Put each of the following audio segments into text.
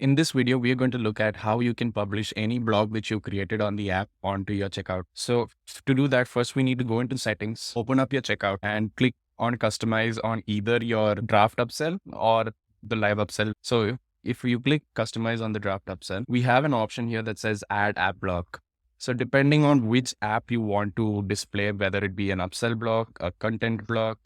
In this video, we are going to look at how you can publish any blog that you created on the app onto your checkout. So to do that, first we need to go into settings, open up your checkout and click on customize on either your draft upsell or the live upsell. So if you click customize on the draft upsell, we have an option here that says add app block. So depending on which app you want to display, whether it be an upsell block, a content block,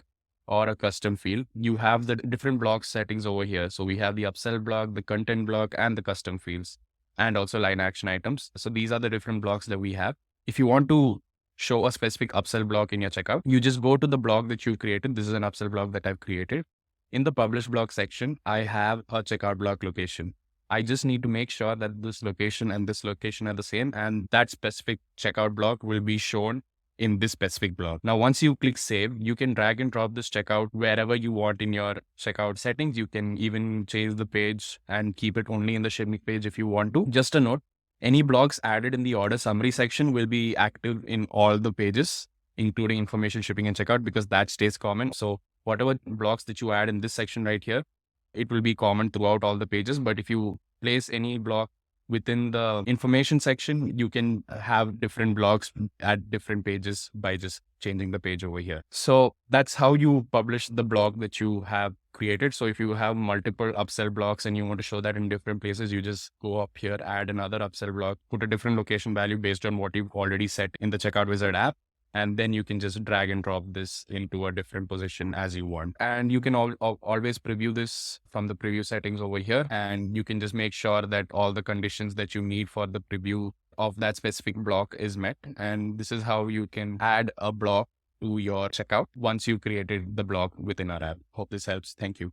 or a custom field, you have the different block settings over here. So we have the upsell block, the content block, and the custom fields, and also line action items. So these are the different blocks that we have. If you want to show a specific upsell block in your checkout, you just go to the block that you created. This is an upsell block that I've created. In the publish block section, I have a checkout block location. I just need to make sure that this location and this location are the same, and that specific checkout block will be shown in this specific block. Now, once you click save, you can drag and drop this checkout wherever you want in your checkout settings. You can even change the page and keep it only in the shipping page if you want to. Just a note, any blocks added in the order summary section will be active in all the pages, including information, shipping, and checkout, because that stays common. So whatever blocks that you add in this section right here, it will be common throughout all the pages. But if you place any block within the information section, you can have different blocks at different pages by just changing the page over here. So that's how you publish the blog that you have created. So if you have multiple upsell blocks and you want to show that in different places, you just go up here, add another upsell block, put a different location value based on what you've already set in the Checkout Wizard app. And then you can just drag and drop this into a different position as you want. And you can always preview this from the preview settings over here. And you can just make sure that all the conditions that you need for the preview of that specific block is met. And this is how you can add a block to your checkout once you created the block within our app. Hope this helps. Thank you.